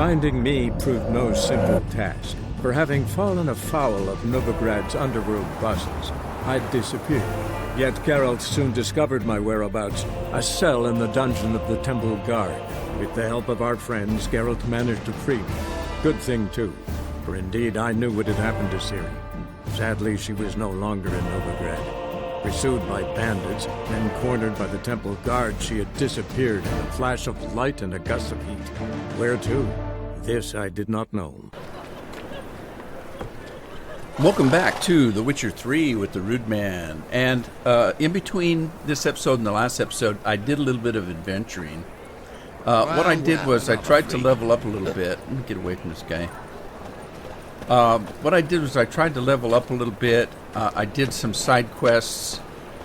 Finding me proved no simple task, for having fallen afoul of Novigrad's underworld bosses, I'd disappeared. Yet Geralt soon discovered my whereabouts, a cell in the dungeon of the Temple Guard. With the help of our friends, Geralt managed to free me. Good thing, too, for indeed I knew what had happened to Ciri. Sadly, she was no longer in Novigrad. Pursued by bandits, then cornered by the Temple Guard, she had disappeared in a flash of light and a gust of heat. Where to? This I did not know. Welcome back to The Witcher 3 with the Rude Man. And in between this episode and the last episode, I did a little bit of adventuring. What I did was I tried to level up a little bit. Let me get away from this guy. What I did was I tried to level up a little bit. I did some side quests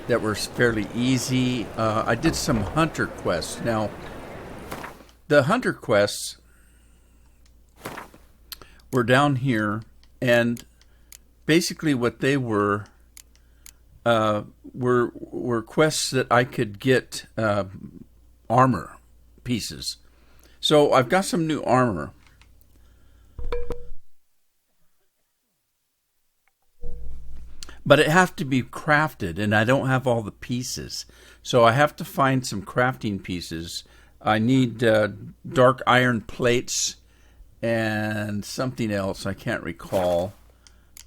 that were fairly easy. I did some hunter quests. Now, the hunter quests were down here, and basically what they were quests that I could get armor pieces. So I've got some new armor. But it has to be crafted, and I don't have all the pieces. So I have to find some crafting pieces. I need dark iron plates and something else. I can't recall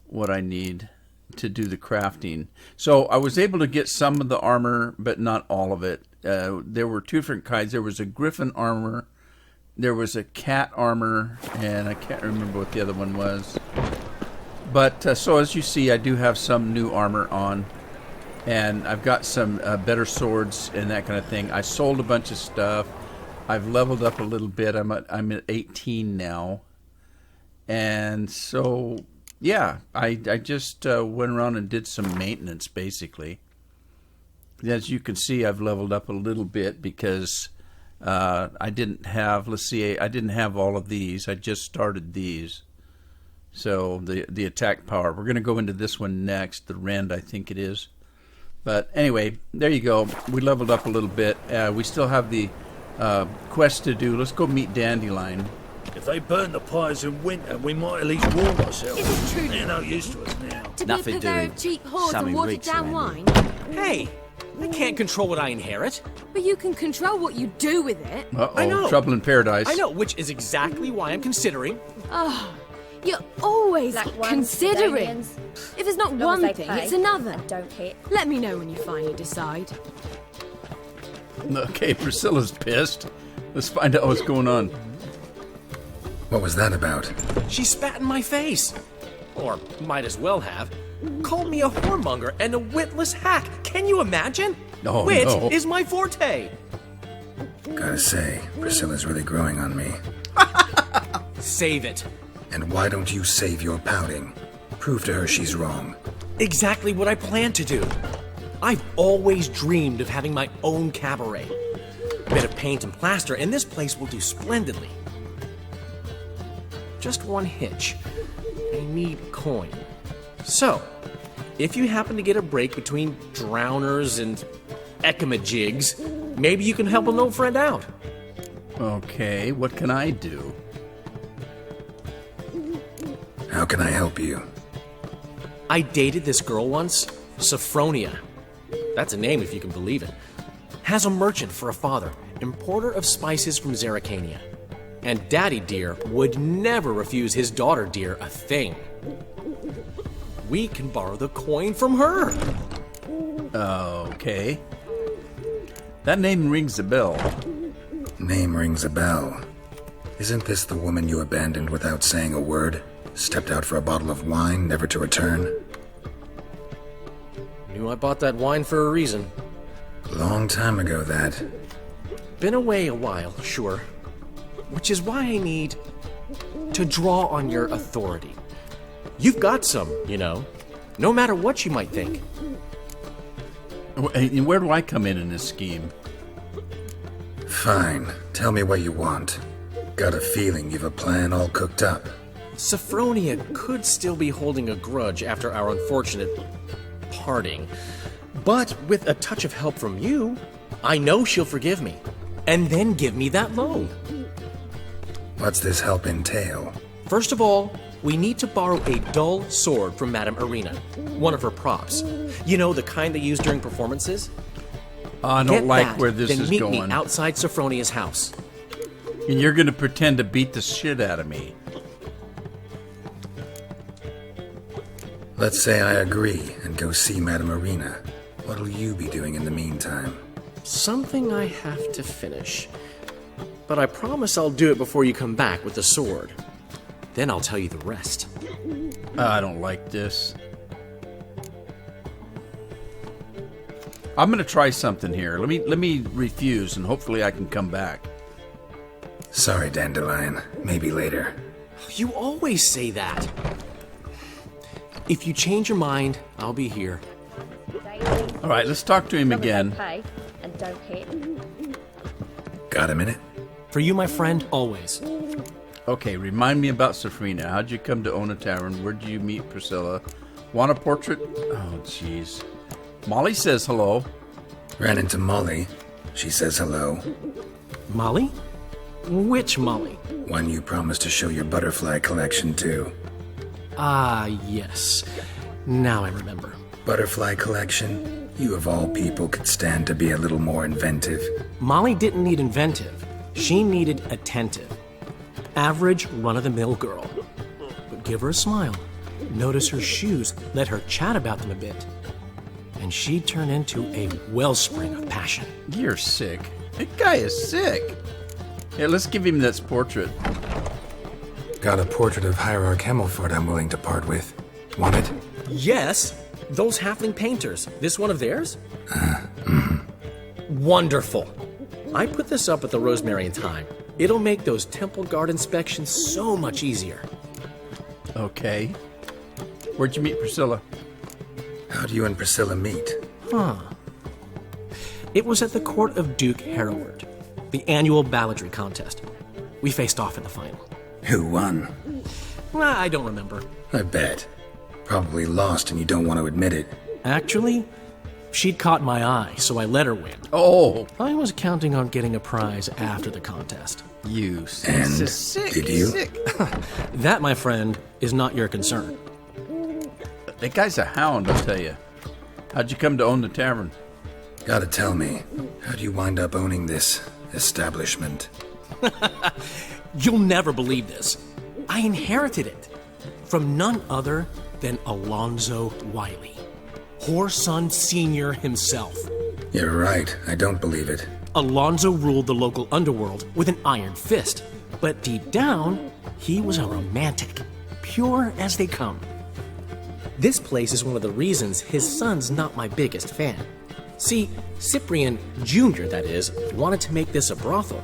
what I need to do the crafting. So I was able to get some of the armor, but not all of it. There were two different kinds. There was a griffin armor, there was a cat armor, and I can't remember what the other one was. But so as you see, I do have some new armor on, and I've got some better swords and that kind of thing. I sold a bunch of stuff. I've leveled up a little bit. I'm at 18 now, and so yeah, I just went around and did some maintenance basically. As you can see, I've leveled up a little bit because I didn't have. Let's see, I didn't have all of these. I just started these. So the attack power. We're going to go into this one next, the Rend, I think it is. But anyway, there you go. We leveled up a little bit. We still have the quest to do. Let's go meet Dandelion. If they burn the pyres in winter, we might at least warm ourselves. Is it true? They're no use to us now. To Nothing be a purveyor doing. of cheap whores Something and watered reeks down around wine? Hey, I can't control what I inherit. But you can control what you do with it. Uh-oh, I know. Trouble in Paradise. I know, which is exactly why I'm considering. Oh, you're always Black ones, considering. Damians. If it's not As long as one they thing, pay it's another. and don't hit. Let me know when you finally decide. Okay, Priscilla's pissed. Let's find out what's going on. What was that about? She spat in my face. Or might as well have. Called me a whoremonger and a witless hack. Can you imagine? Oh, Wit no. is my forte. Gotta say, Priscilla's really growing on me. Save it. And why don't you save your pouting? Prove to her she's wrong. Exactly what I plan to do. I've always dreamed of having my own cabaret. Bit of paint and plaster, and this place will do splendidly. Just one hitch. I need coin. So, if you happen to get a break between drowners and ekamajigs, maybe you can help an old friend out. Okay, what can I do? How can I help you? I dated this girl once, Sophronia. That's a name if you can believe it. Has a merchant for a father, importer of spices from Zerrikania. And Daddy Dear would never refuse his daughter Dear a thing. We can borrow the coin from her. Okay. That name rings a bell. Name rings a bell. Isn't this the woman you abandoned without saying a word? Stepped out for a bottle of wine, never to return? Knew I bought that wine for a reason. Long time ago, that. Been away a while, sure. Which is why I need to draw on your authority. You've got some, you know. No matter what you might think. And where do I come in this scheme? Fine. Tell me what you want. Got a feeling you've a plan all cooked up. Sophronia could still be holding a grudge after our unfortunate parting. But with a touch of help from you, I know she'll forgive me. And then give me that loan. What's this help entail? First of all, we need to borrow a dull sword from Madame Arena, one of her props. You know, the kind they use during performances? I don't Get like that, where this then is meet going. me outside Sophronia's house. And you're going to pretend to beat the shit out of me. Let's say I agree and go see Madame Arena. What'll you be doing in the meantime? Something I have to finish. But I promise I'll do it before you come back with the sword. Then I'll tell you the rest. I don't like this. I'm going to try something here. Let me refuse, and hopefully I can come back. Sorry, Dandelion. Maybe later. You always say that. If you change your mind, I'll be here. All right, let's talk to him again. And don't hit. Got a minute? For you, my friend, always. Okay, remind me about Safrina. How'd you come to own a tavern? Where'd you meet Priscilla? Want a portrait? Oh, jeez. Molly says hello. Ran into Molly. She says hello. Molly? Which Molly? One you promised to show your butterfly collection to. Ah, yes. Now I remember. Butterfly collection? You of all people could stand to be a little more inventive. Molly didn't need inventive. She needed attentive. Average, run-of-the-mill girl. But give her a smile. Notice her shoes. Let her chat about them a bit. And she'd turn into a wellspring of passion. You're sick. That guy is sick. Yeah, let's give him this portrait. Got a portrait of Hierarch Hemmelford I'm willing to part with. Want it? Yes, those halfling painters. This one of theirs? Wonderful. I put this up at the Rosemary in time. It'll make those temple guard inspections so much easier. Okay. Where'd you meet Priscilla? How'd you and Priscilla meet? It was at the court of Duke Hereward, the annual balladry contest. We faced off in the final. Who won? I don't remember. I bet. Probably lost and you don't want to admit it. Actually, she'd caught my eye, so I let her win. Oh, I was counting on getting a prize after the contest. you And sick. did you? Sick. That, my friend, is not your concern. That guy's a hound, I'll tell you. How'd you come to own the tavern? Gotta tell me, how'd you wind up owning this establishment? You'll never believe this. I inherited it from none other than Alonzo Wiley, Whoreson Sr. himself. You're right, I don't believe it. Alonzo ruled the local underworld with an iron fist, but deep down, he was a romantic, pure as they come. This place is one of the reasons his son's not my biggest fan. See, Cyprian Jr., that is, wanted to make this a brothel,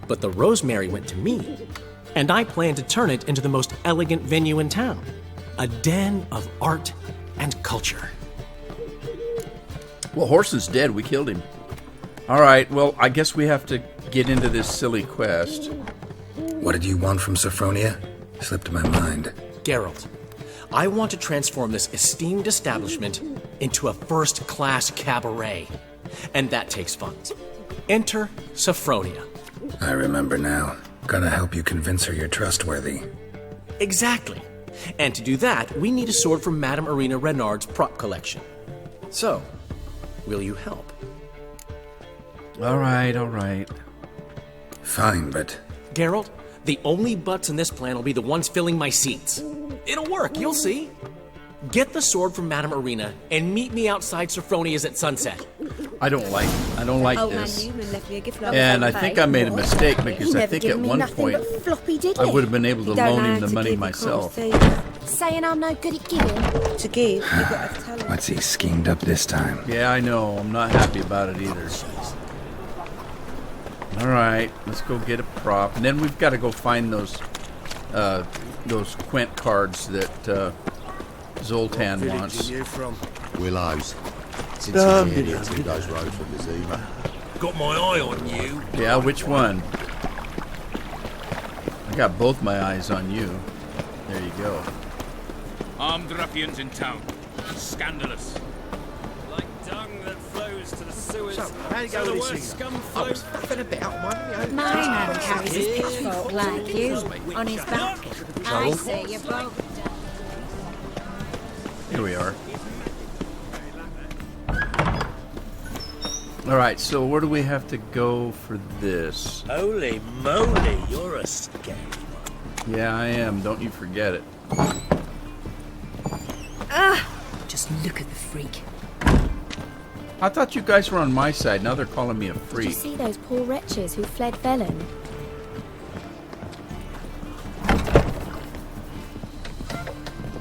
but the Rosemary went to me, and I planned to turn it into the most elegant venue in town, a den of art and culture. Well, Horson's dead. We killed him. All right, well, I guess we have to get into this silly quest. What did you want from Sophronia? Slipped my mind. Geralt, I want to transform this esteemed establishment into a first-class cabaret, and that takes funds. Enter Sophronia. I remember now. Gotta help you convince her you're trustworthy. Exactly. And to do that, we need a sword from Madame Arena Renard's prop collection. So, will you help? All right. Fine, but Geralt, the only butts in this plan will be the ones filling my seats. It'll work, you'll see. Get the sword from Madame Arena and meet me outside Sophronia's at sunset. I don't like Old man this. Newman left me a gift And I think I made a mistake because He I never think given at me one nothing point but floppy, did I he? would have been able to You don't loan know him how the to money give, you myself. can't see. Saying I'm no good at giving. To give, you got to tell him. what's he schemed up this time? Yeah, I know. I'm not happy about it either. All right, let's go get a prop, and then we've got to go find those Quent cards that Zoltan wants. You from? Willows. Since you're here, 2 days road from the Zima. Got my eye on you. Yeah, which one? I got both my eyes on you. There you go. Armed ruffians in town. Scandalous. dung that flows to the sewers. So, how you go the with worst this scum thing? I flows. was faffing about on my own. My man carries his pitchfork like you, on his back. I say you're both. Here we are. All right, so where do we have to go for this? Holy moly, you're a scary one. Yeah, I am. Don't you forget it. Just look at the freak. I thought you guys were on my side. Now they're calling me a Did you freak. see those poor wretches who fled felon?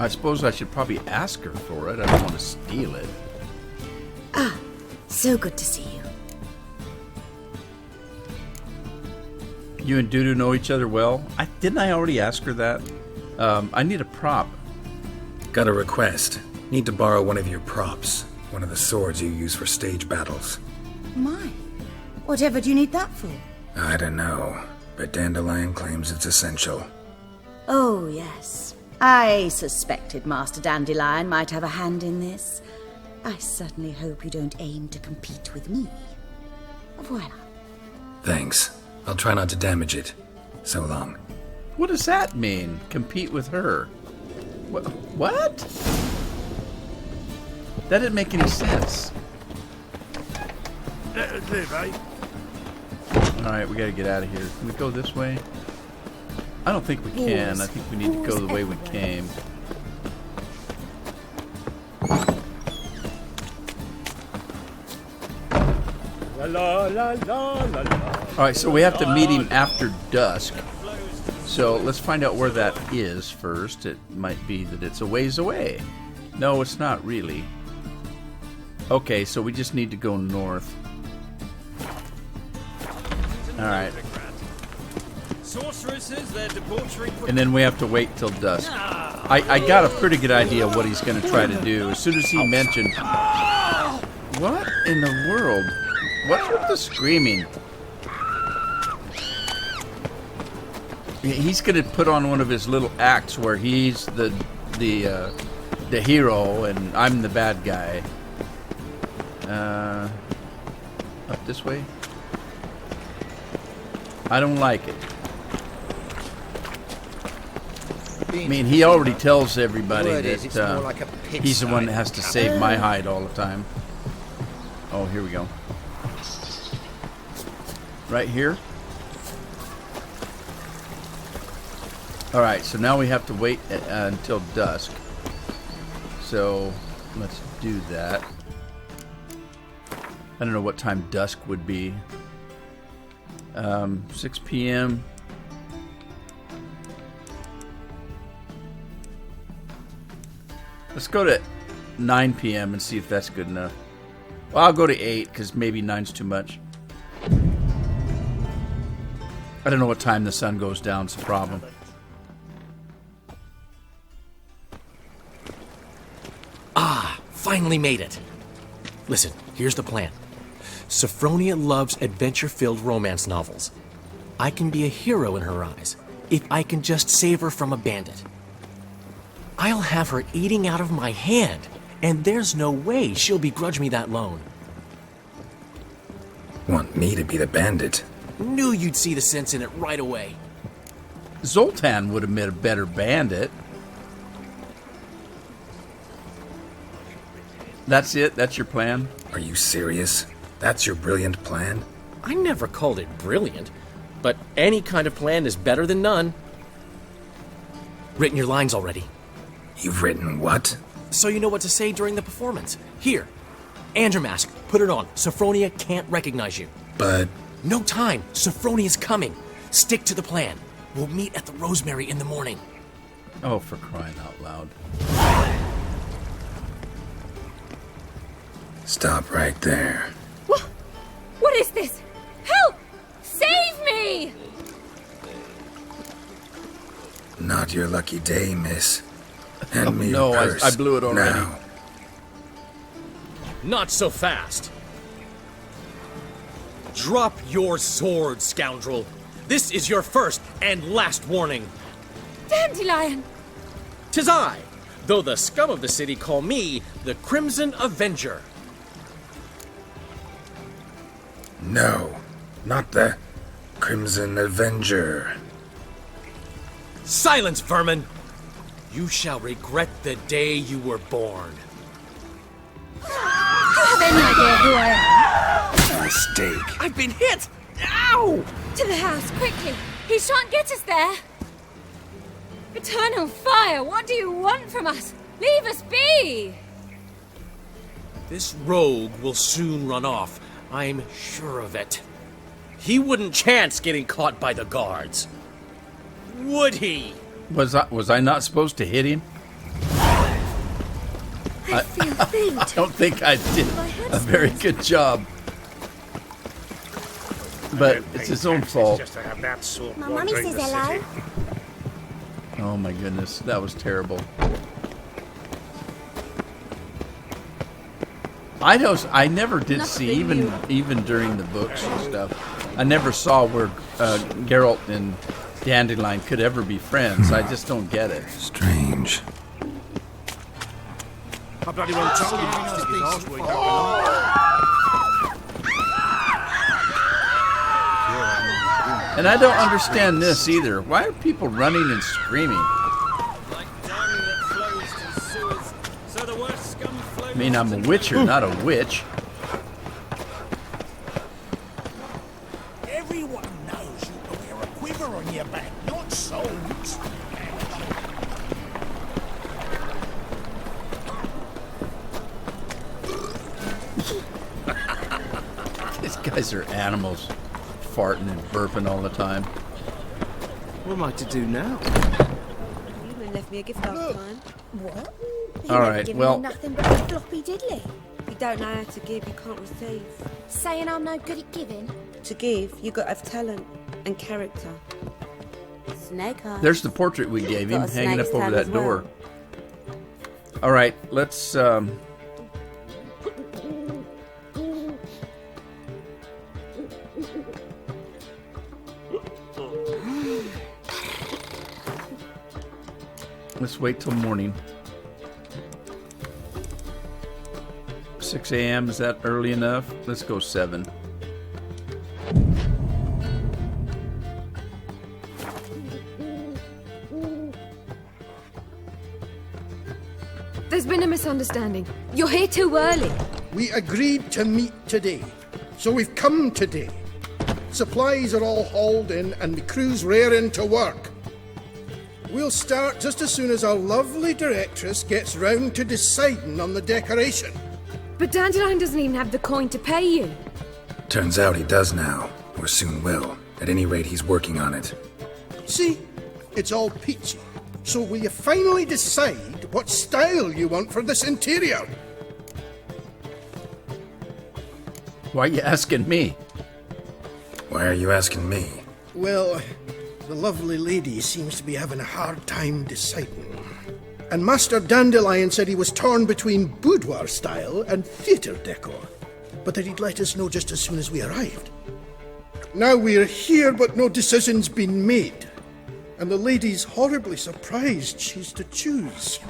I suppose I should probably ask her for it. I don't want to steal it. So good to see you. You and Dudu know each other well? Didn't I already ask her that? I need a prop. Got a request. Need to borrow one of your props. One of the swords you use for stage battles. My. Whatever do you need that for? I don't know, but Dandelion claims it's essential. Oh, yes. I suspected Master Dandelion might have a hand in this. I certainly hope you don't aim to compete with me. Voila. Thanks. I'll try not to damage it. So long. What does that mean? Compete with her? What? That didn't make any sense. Let us live, eh? Alright, we gotta get out of here. Can we go this way? I don't think we can. I think we need to go the way we came. La la la la la. Alright, so we have to meet him after dusk. So let's find out where that is first. It might be that it's a ways away. No, it's not really. Okay, so we just need to go north. Alright. Sorceresses, their debauchery. And then we have to wait till dusk. I got a pretty good idea what he's going to try to do. As soon as he mentioned... What in the world? What's with the screaming? He's going to put on one of his little acts where he's the hero and I'm the bad guy. Up this way? I don't like it. I mean, he already tells everybody that he's the one that has to save my hide all the time. Oh, here we go. Right here? Alright, so now we have to wait until dusk. So, let's do that. I don't know what time dusk would be. 6 p.m. Let's go to 9 p.m. and see if that's good enough. Well, I'll go to 8 because maybe 9's too much. I don't know what time the sun goes down. It's a problem. Finally made it. Listen, here's the plan. Sophronia loves adventure-filled romance novels. I can be a hero in her eyes if I can just save her from a bandit. I'll have her eating out of my hand, and there's no way she'll begrudge me that loan. Want me to be the bandit? Knew you'd see the sense in it right away. Zoltan would have made a better bandit. That's it? That's your plan? Are you serious? That's your brilliant plan? I never called it brilliant, but any kind of plan is better than none. Written your lines already. You've written what? So you know what to say during the performance. Here, and your mask. Put it on. Sophronia can't recognize you. But... No time. Sophronia's coming. Stick to the plan. We'll meet at the Rosemary in the morning. Oh, for crying out loud. Stop right there. What is this? Help! Save me! Not your lucky day, miss. Hand me no, your purse. I blew it already. Now. Not so fast. Drop your sword, scoundrel. This is your first and last warning. Dandelion! 'Tis I, though the scum of the city call me the Crimson Avenger. No, not the Crimson Avenger. Silence, vermin! You shall regret the day you were born. Do you have any idea who I am? Mistake. I've been hit! Ow! To the house, quickly! He shan't get us there! Eternal fire, what do you want from us? Leave us be! This rogue will soon run off. I'm sure of it. He wouldn't chance getting caught by the guards. Would he? Was I not supposed to hit him? I feel faint. I don't think I did a very good job. But it's his own fault. Just to have that sort My wandering mummy says the hello. city. Oh my goodness, that was terrible. I never did see, even during the books and stuff, I never saw where Geralt and Dandelion could ever be friends. I just don't get it. Strange. I bloody well told you not to be last week. And I don't understand this either. Why are people running and screaming? I mean, I'm a witcher, not a witch. Everyone knows you can wear a quiver on your back, not swords. These guys are animals, farting and burping all the time. What am I to do now? You even left me a gift last time. What? All right, Giving well, me nothing but a floppy diddly. If you don't know how to give, you can't receive. Saying I'm no good at giving. To give, you got to have talent and character. Snake eyes. there's the portrait we gave him Got a hanging up snake's over tongue that as well. door. All right, let's. Let's wait till morning. 6 a.m. Is that early enough? Let's go 7. There's been a misunderstanding. You're here too early. We agreed to meet today, so we've come today. Supplies are all hauled in and the crew's raring to work. We'll start just as soon as our lovely directress gets round to deciding on the decoration. But Dandelion doesn't even have the coin to pay you. Turns out he does now, or soon will. At any rate, he's working on it. See? It's all peachy. So will you finally decide what style you want for this interior? Why are you asking me? Why are you asking me? Well, the lovely lady seems to be having a hard time deciding. And Master Dandelion said he was torn between boudoir style and theatre decor, but that he'd let us know just as soon as we arrived. Now we're here, but no decision's been made. And the lady's horribly surprised she's to choose.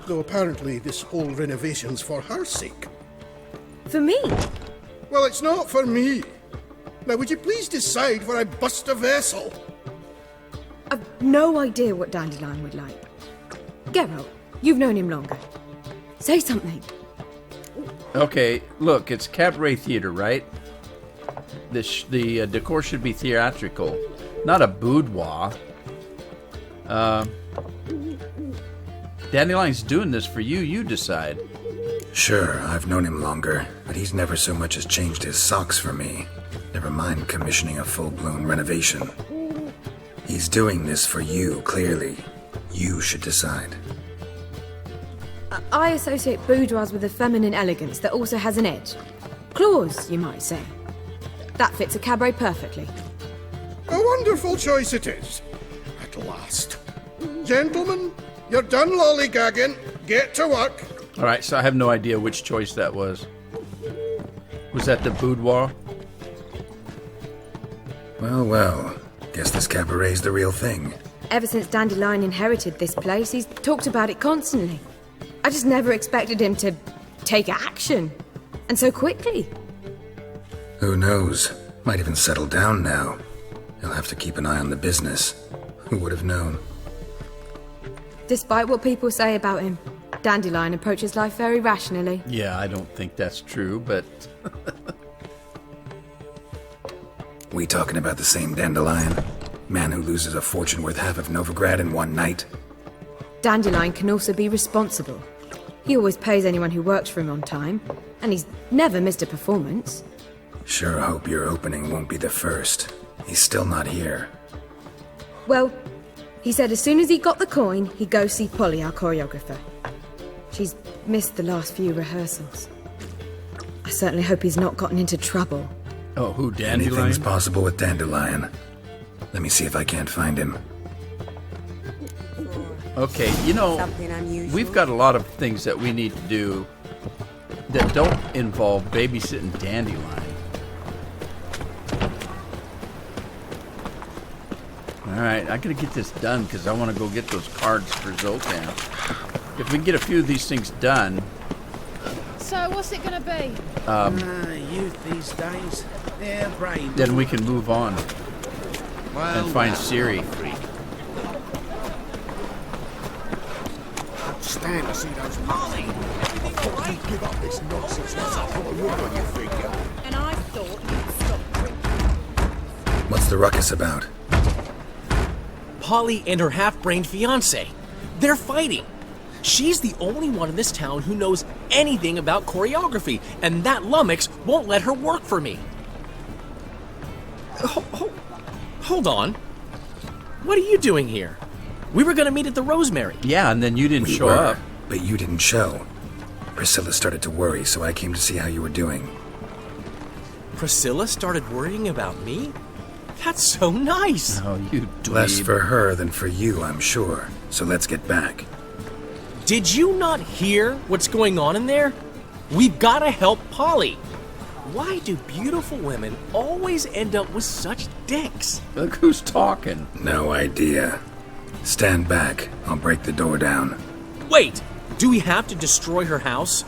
Though apparently this whole renovation's for her sake. For me? Well, it's not for me. Now, would you please decide before I bust a vessel? I've no idea what Dandelion would like. Geralt, you've known him longer. Say something. Okay, look, it's Cabaret Theater, right? The decor should be theatrical, not a boudoir. Dandelion's doing this for you, you decide. Sure, I've known him longer, but he's never so much as changed his socks for me. Never mind commissioning a full-blown renovation. He's doing this for you, clearly. You should decide. I associate boudoirs with a feminine elegance that also has an edge. Claws, you might say. That fits a cabaret perfectly. A wonderful choice it is. At last. Gentlemen, you're done lollygagging. Get to work. All right, so I have no idea which choice that was. Was that the boudoir? Well, well. Guess this cabaret's the real thing. Ever since Dandelion inherited this place, he's talked about it constantly. I just never expected him to take action. And so quickly. Who knows? Might even settle down now. He'll have to keep an eye on the business. Who would have known? Despite what people say about him, Dandelion approaches life very rationally. Yeah, I don't think that's true, but... We talking about the same Dandelion? Man who loses a fortune worth half of Novigrad in one night? Dandelion can also be responsible. He always pays anyone who works for him on time, and he's never missed a performance. Sure hope your opening won't be the first. He's still not here. Well, he said as soon as he got the coin, he'd go see Polly, our choreographer. She's missed the last few rehearsals. I certainly hope he's not gotten into trouble. Oh, who, Dandelion? Anything's possible with Dandelion. Let me see if I can't find him. Okay, you know, we've got a lot of things that we need to do that don't involve babysitting Dandelion. Alright, I gotta get this done because I want to go get those cards for Zoltan. If we can get a few of these things done... So, what's it gonna be? Youth these days, they're brain. Then we can move on and find Siri. Stand to see those Molly. You give up this nonsense. What's up with the wood on your finger? And I thought you'd stop drinking. What's the ruckus about? Polly and her half-brained fiancé. They're fighting. She's the only one in this town who knows anything about choreography, and that lummox won't let her work for me. Hold on. What are you doing here? We were going to meet at the Rosemary. Yeah, and then you didn't show up. But you didn't show. Priscilla started to worry, so I came to see how you were doing. Priscilla started worrying about me? That's so nice. Oh, you dweeb. Less for her than for you, I'm sure. So let's get back. Did you not hear what's going on in there? We've got to help Polly. Why do beautiful women always end up with such dicks? Look who's talking. No idea. Stand back. I'll break the door down. Wait! Do we have to destroy her house?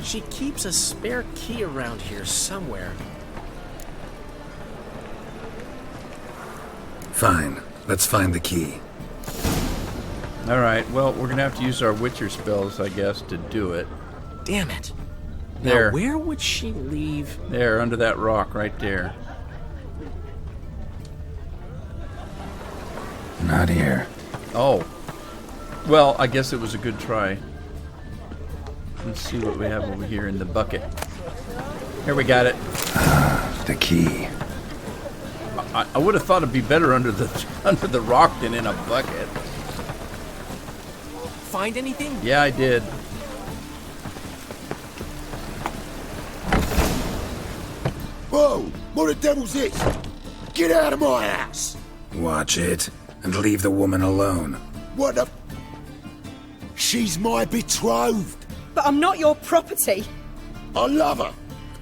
She keeps a spare key around here somewhere. Fine. Let's find the key. Alright, well, we're going to have to use our Witcher spells, I guess, to do it. Damn it. There. Now, where would she leave? There, under that rock, right there. Not here. Oh. Well, I guess it was a good try. Let's see what we have over here in the bucket. Here, we got it. The key. I would have thought it'd be better under the rock than in a bucket. Find anything? Yeah, I did. Whoa! What the devil's this? Get out of my house! Watch it, and leave the woman alone. What the... She's my betrothed. But I'm not your property. I love her.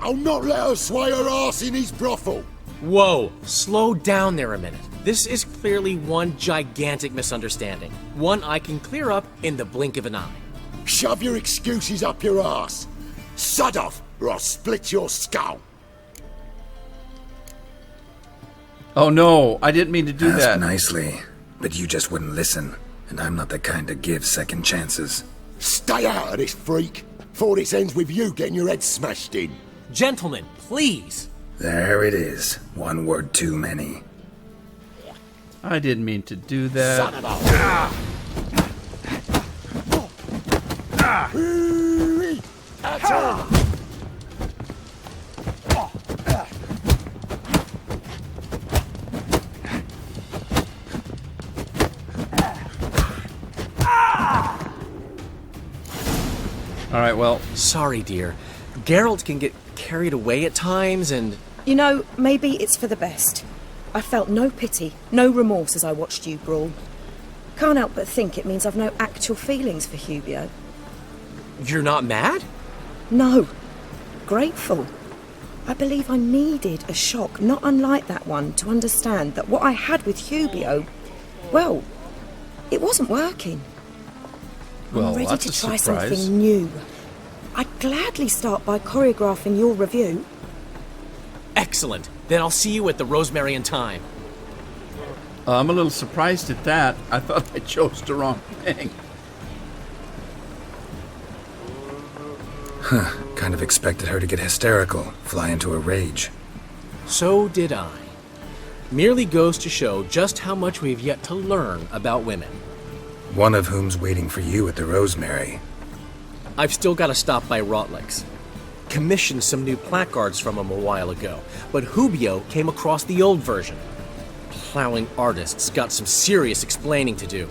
I'll not let her sway her ass in his brothel. Whoa, slow down there a minute. This is clearly one gigantic misunderstanding. One I can clear up in the blink of an eye. Shove your excuses up your ass. Sod off, or I'll split your skull. Oh no, I didn't mean to do Ask that. nicely, but you just wouldn't listen, and I'm not the kind to give second chances. Stay out of this, freak, before this ends with you getting your head smashed in. Gentlemen, please. There it is. One word too many. I didn't mean to do that. Son of a... Alright, well... Sorry, dear. Geralt can get carried away at times and... You know, maybe it's for the best. I felt no pity, no remorse as I watched you brawl. Can't help but think it means I've no actual feelings for Hubio. You're not mad? No. Grateful. I believe I needed a shock not unlike that one to understand that what I had with Hubio, well, it wasn't working. Well, I'm ready that's to a try surprise. something new. I'd gladly start by choreographing your review. Excellent. Then I'll see you at the Rosemary in time. I'm a little surprised at that. I thought I chose the wrong thing. Huh. Kind of expected her to get hysterical, fly into a rage. So did I. Merely goes to show just how much we've yet to learn about women. One of whom's waiting for you at the Rosemary. I've still got to stop by Rotlick's. Commissioned some new placards from him a while ago, but Hubio came across the old version. Plowing artists got some serious explaining to do.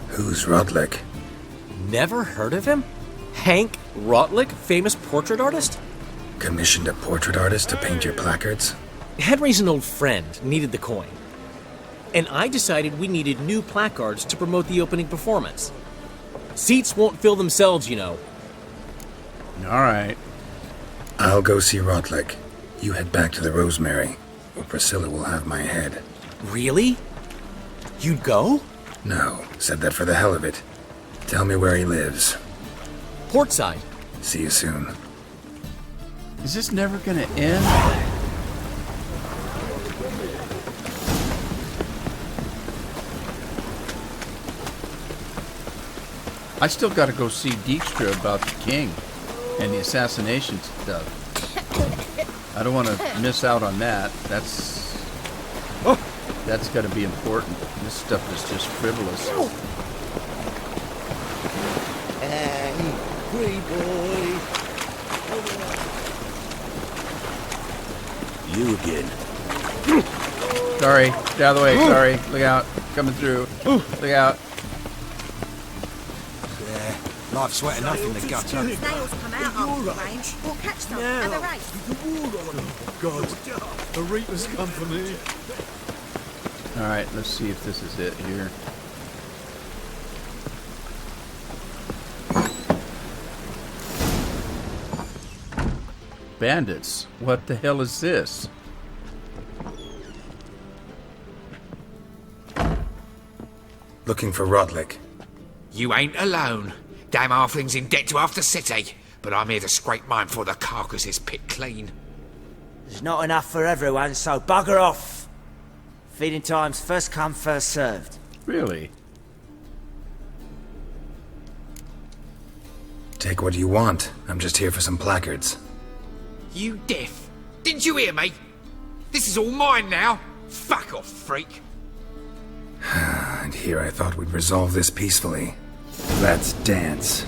Who's Rotlick? Never heard of him? Hank Rotlick, famous portrait artist? Commissioned a portrait artist to paint your placards? Henry's an old friend, needed the coin. And I decided we needed new placards to promote the opening performance. Seats won't fill themselves, you know. All right. I'll go see Rotlick. You head back to the Rosemary, or Priscilla will have my head. Really? You'd go? No, said that for the hell of it. Tell me where he lives. Portside. See you soon. Is this never gonna end? I still gotta go see Dijkstra about the king and the assassination stuff. I don't want to miss out on that. That's got to be important. This stuff is just frivolous. Hey, free boy. You again. Sorry. Get out of the way. Sorry. Look out. Coming through. Look out. Life's sweat enough in the gutter. Snails come out after the rain. We'll catch them at the race. God, the Reapers come for me. Alright, let's see if this is it here. Bandits. What the hell is this? Looking for Rotlick. You ain't alone. Damn halfling's in debt to half the city, but I'm here to scrape mine before the carcass is picked clean. There's not enough for everyone, so bugger off. Feeding time's first come, first served. Really? Take what you want. I'm just here for some placards. You deaf? Didn't you hear me? This is all mine now. Fuck off, freak. And here I thought we'd resolve this peacefully. Let's dance.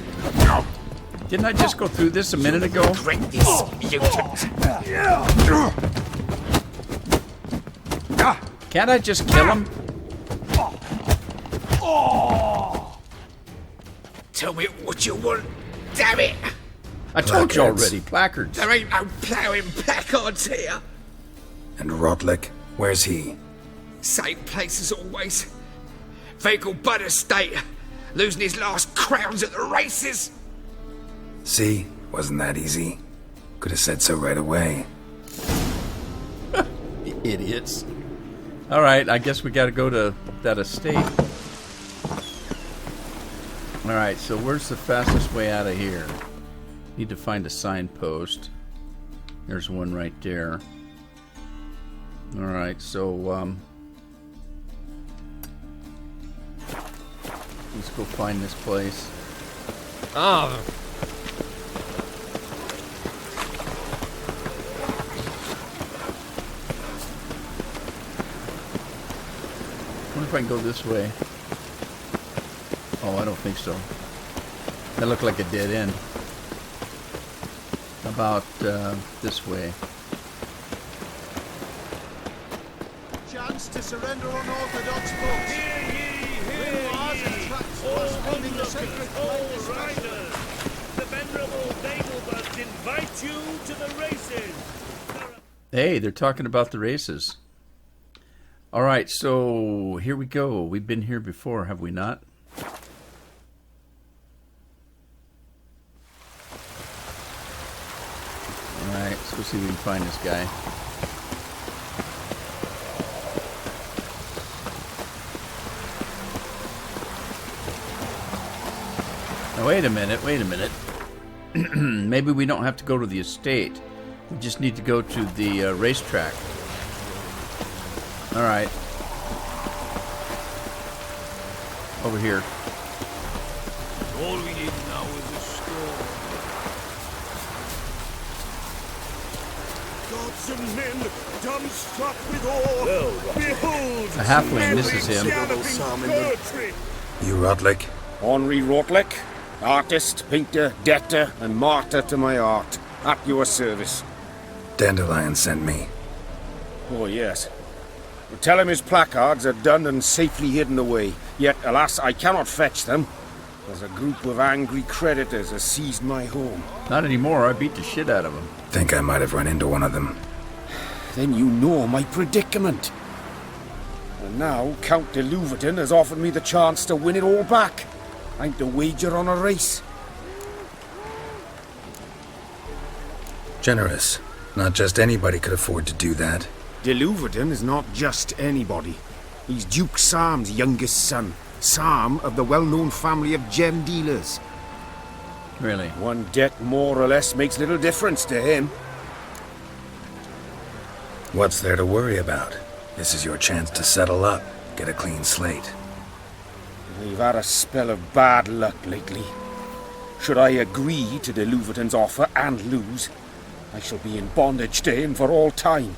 Didn't I just go through this a minute ago? Drink this, mutant. Can't I just kill him? Tell me what you want, damn it. I told you already, placards. There ain't no ploughing placards here. And Rotlick, where's he? Same place as always. Vehicle Bud Estate. Losing his last crowns at the races. See? Wasn't that easy? Could have said so right away. Idiots. Alright, I guess we gotta go to that estate. Alright, so where's the fastest way out of here? Need to find a signpost. There's one right there. Alright, so, let's go find this place. Ah. I wonder if I can go this way. Oh, I don't think so. That looked like a dead end. How about this way? Chance to surrender unorthodox books. Grimoires and tracts corresponding the sacred place. Riders, the venerable Babelbuds invite you to the races. Hey, they're talking about the races. All right, so here we go. We've been here before, have we not? All right, let's go see if we can find this guy. Now, wait a minute, wait a minute. maybe we don't have to go to the estate. We just need to go to the racetrack. All right. Over here. All we need now is a scroll. Gods and men, dumbstruck with awe, behold! A halfling, this is him. You Rotlick? Henri Rotlick, artist, painter, debtor, and martyr to my art. At your service. Dandelion sent me. Oh, yes. Tell him his placards are done and safely hidden away. Yet, alas, I cannot fetch them, as a group of angry creditors has seized my home. Not anymore. I beat the shit out of them. Think I might have run into one of them. Then you know my predicament. And now Count de Louverton has offered me the chance to win it all back. I'm to wager on a race. Generous. Not just anybody could afford to do that. De Louverton is not just anybody. He's Duke Sam's youngest son. Sam of the well-known family of gem dealers. Really? One debt more or less makes little difference to him. What's there to worry about? This is your chance to settle up, get a clean slate. We've had a spell of bad luck lately. Should I agree to de Louverton's offer and lose, I shall be in bondage to him for all time.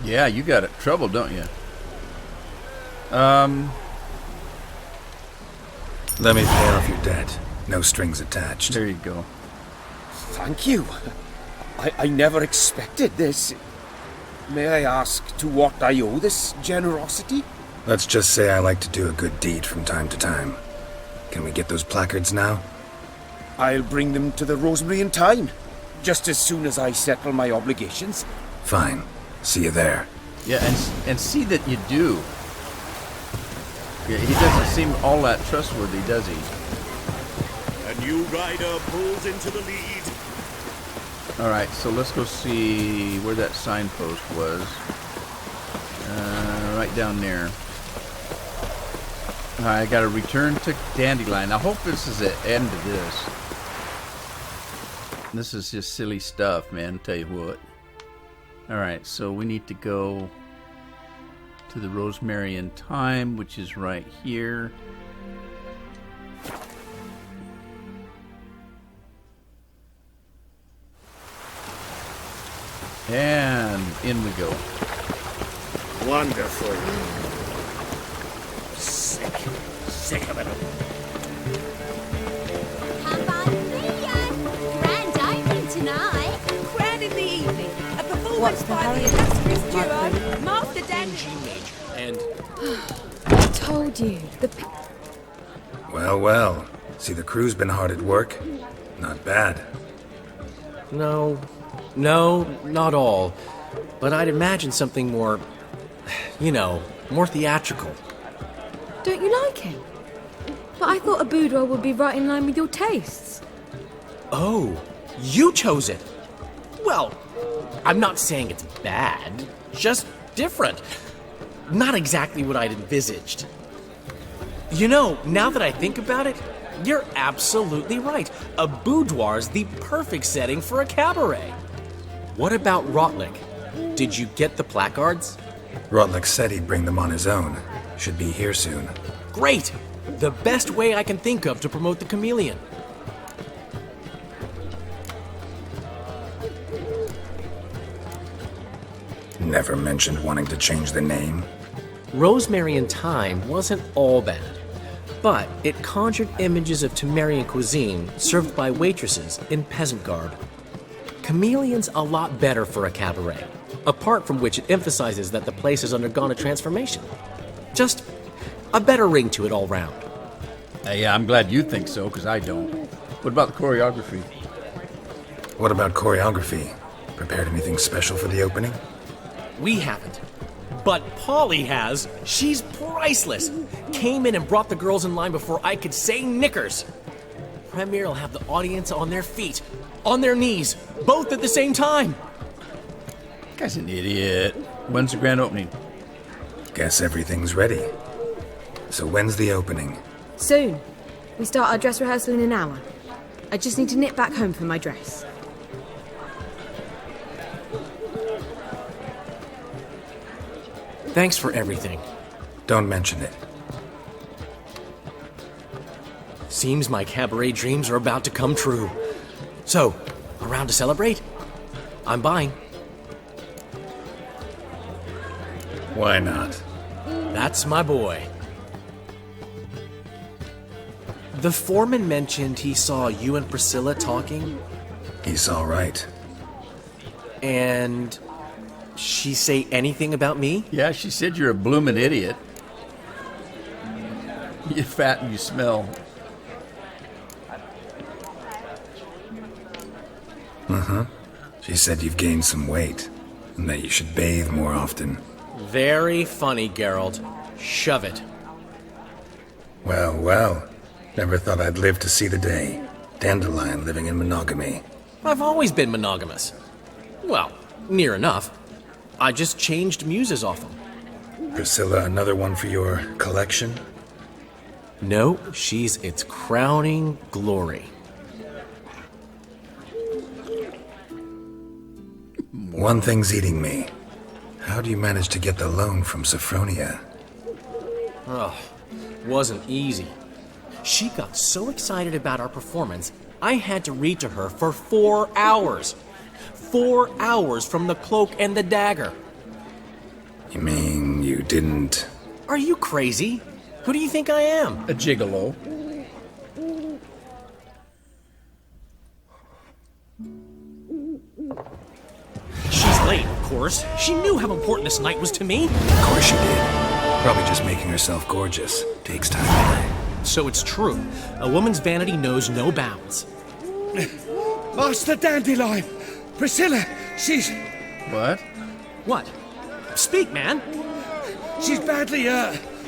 Yeah, you got trouble, don't you? Let me pay off your debt. No strings attached. There you go. Thank you. I never expected this. May I ask to what I owe this generosity? Let's just say I like to do a good deed from time to time. Can we get those placards now? I'll bring them to the Rosemary in time, just as soon as I settle my obligations. Fine. See you there. Yeah, and see that you do. Yeah, he doesn't seem all that trustworthy, does he? A new rider pulls into the lead. All right, so let's go see where that signpost was. Right down there. All right, I got to return to Dandelion. I hope this is the end of this. This is just silly stuff, man. Tell you what. All right, so we need to go to the Rosemary in Time, which is right here. And in we go. Wonderful. Sick of it. Grand opening tonight. Grand in the evening. A performance What's the by hurry? the illustrious duo, Master Dan. And I told you. Well, well. See, the crew's been hard at work. Not bad. no, not all. But I'd imagine something more, more theatrical. Don't you like him? But I thought a boudoir would be right in line with your tastes. Oh, you chose it. Well, I'm not saying it's bad, just different. Not exactly what I'd envisaged. Now that I think about it, you're absolutely right. A boudoir's the perfect setting for a cabaret. What about Rotlick? Did you get the placards? Rotlick said he'd bring them on his own. Should be here soon. Great! The best way I can think of to promote the chameleon. Never mentioned wanting to change the name. Rosemary in Time wasn't all bad, but it conjured images of Temerian cuisine served by waitresses in peasant garb. Chameleon's a lot better for a cabaret, apart from which it emphasizes that the place has undergone a transformation. Just a better ring to it all round. Yeah, I'm glad you think so, because I don't. What about the choreography? What about choreography? Prepared anything special for the opening? We haven't. But Polly has. She's priceless. Came in and brought the girls in line before I could say knickers. Premier will have the audience on their feet, on their knees, both at the same time. That guy's an idiot. When's the grand opening? Guess everything's ready. So when's the opening? Soon. We start our dress rehearsal in an hour. I just need to nip back home for my dress. Thanks for everything. Don't mention it. Seems my cabaret dreams are about to come true. So, around to celebrate? I'm buying. Why not? That's my boy. The foreman mentioned he saw you and Priscilla talking. He's all right. And she say anything about me? Yeah, she said you're a bloomin' idiot. You're fat and you smell. Uh-huh. She said you've gained some weight, and that you should bathe more often. Very funny, Geralt. Shove it. Well, well. Never thought I'd live to see the day. Dandelion living in monogamy. I've always been monogamous. Well, near enough. I just changed muses off them. Priscilla, another one for your collection? No, she's its crowning glory. One thing's eating me. How do you manage to get the loan from Sophronia? Oh, wasn't easy. She got so excited about our performance, I had to read to her for 4 hours. 4 hours from the Cloak and the Dagger. You mean you didn't... Are you crazy? Who do you think I am? A gigolo. She's late, of course. She knew how important this night was to me. Of course she did. Probably just making herself gorgeous. Takes time anyway. So it's true. A woman's vanity knows no bounds. Master Dandelion! Priscilla, she's... What? What? Speak, man. She's badly,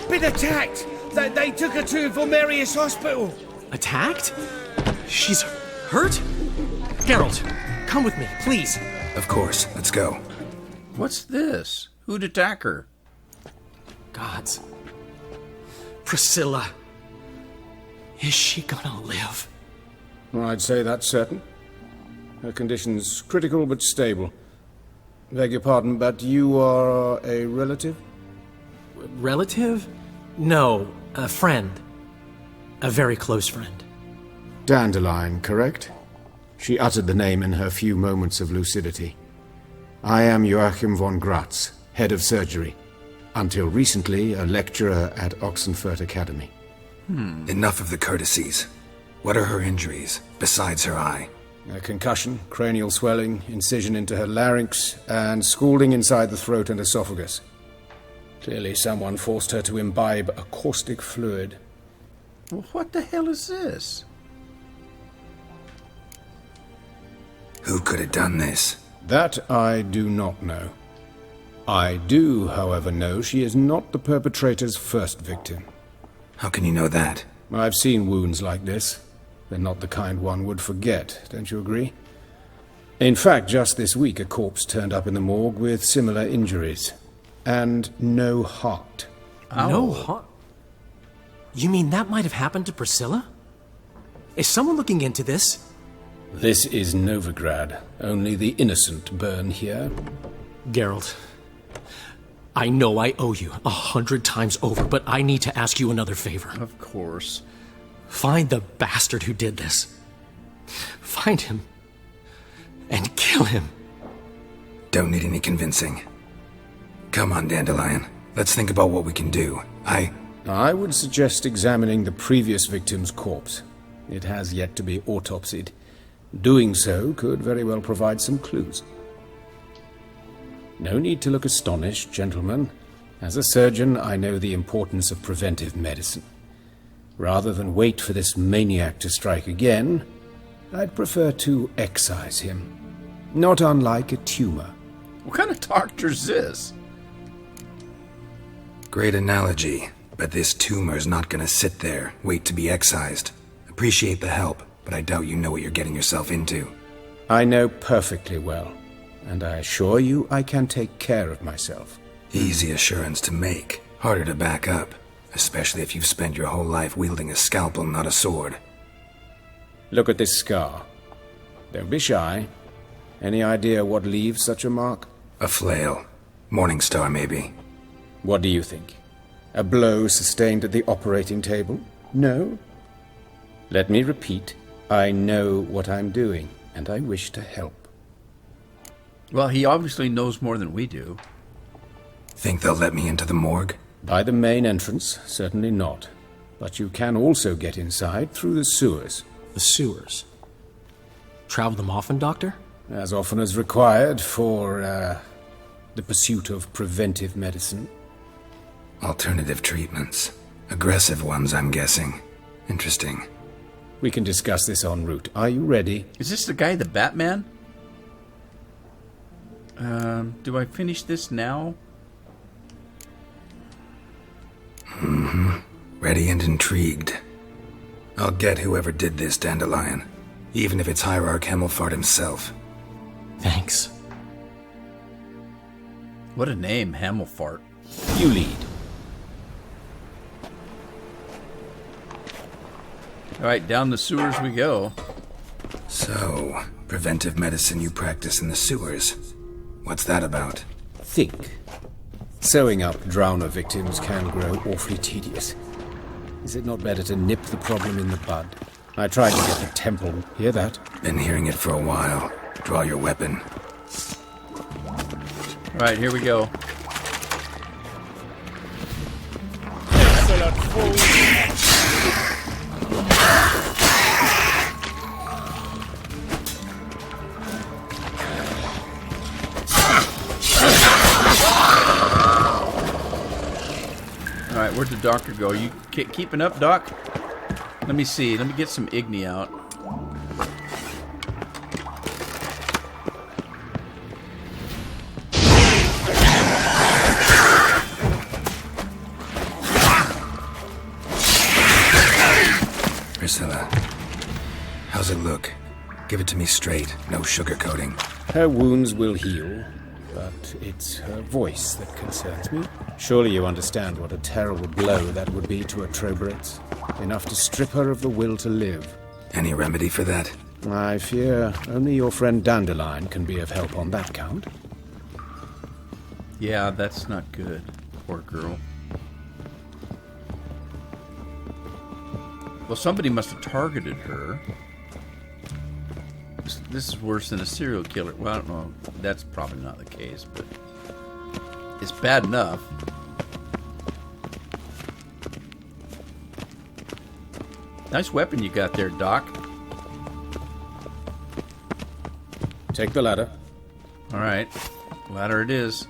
been attacked. They took her to Vulmerius Hospital. Attacked? She's hurt? Geralt, come with me, please. Of course. Let's go. What's this? Who'd attack her? Gods. Priscilla. Is she gonna live? I'd say that's certain. Her condition's critical but stable. Beg your pardon, but you are a relative? Relative? No, a friend. A very close friend. Dandelion, correct? She uttered the name in her few moments of lucidity. I am Joachim von Gratz, head of surgery. Until recently, a lecturer at Oxenfurt Academy. Enough of the courtesies. What are her injuries, besides her eye? A concussion, cranial swelling, incision into her larynx, and scalding inside the throat and esophagus. Clearly someone forced her to imbibe a caustic fluid. Well, what the hell is this? Who could have done this? That I do not know. I do, however, know she is not the perpetrator's first victim. How can you know that? I've seen wounds like this. They're not the kind one would forget, don't you agree? In fact, just this week a corpse turned up in the morgue with similar injuries. And no heart. Ow. No heart? You mean that might have happened to Priscilla? Is someone looking into this? This is Novigrad. Only the innocent burn here. Geralt, I know I owe you 100 times over, but I need to ask you another favor. Of course. Find the bastard who did this. Find him. And kill him. Don't need any convincing. Come on, Dandelion. Let's think about what we can do. I would suggest examining the previous victim's corpse. It has yet to be autopsied. Doing so could very well provide some clues. No need to look astonished, gentlemen. As a surgeon, I know the importance of preventive medicine. Rather than wait for this maniac to strike again, I'd prefer to excise him. Not unlike a tumor. What kind of doctor's this? Great analogy, but this tumor's not gonna sit there, wait to be excised. Appreciate the help, but I doubt you know what you're getting yourself into. I know perfectly well, and I assure you I can take care of myself. Easy assurance to make, harder to back up, especially if you've spent your whole life wielding a scalpel, not a sword. Look at this scar. Don't be shy. Any idea what leaves such a mark? A flail. Morning Star, maybe. What do you think? A blow sustained at the operating table? No? Let me repeat. I know what I'm doing, and I wish to help. Well, he obviously knows more than we do. Think they'll let me into the morgue? By the main entrance, certainly not. But you can also get inside through the sewers. The sewers? Travel them often, Doctor? As often as required for, the pursuit of preventive medicine. Alternative treatments. Aggressive ones, I'm guessing. Interesting. We can discuss this en route. Are you ready? Is this the guy, the Batman? Do I finish this now? Mm-hmm. Ready and intrigued. I'll get whoever did this, Dandelion. Even if it's Hierarch Hemmelfart himself. Thanks. What a name, Hemmelfart. You lead. Alright, down the sewers we go. So, preventive medicine you practice in the sewers. What's that about? Think. Sewing up drowner victims can grow awfully tedious. Is it not better to nip the problem in the bud? I tried to get the temple. Hear that? Been hearing it for a while. Draw your weapon. Alright, here we go. Excellent fool. Alright, where'd the doctor go? You keeping up, Doc? Let me see. Let me get some Igni out. Priscilla, how's it look? Give it to me straight, no sugarcoating. Her wounds will heal, but it's her voice that concerns me. Surely you understand what a terrible blow that would be to a Trobritz. Enough to strip her of the will to live. Any remedy for that? I fear only your friend Dandelion can be of help on that count. Yeah, that's not good. Poor girl. Well, somebody must have targeted her. This is worse than a serial killer. Well, I don't know. That's probably not the case, but it's bad enough. Nice weapon you got there, Doc. Take the ladder. All right. Ladder it is.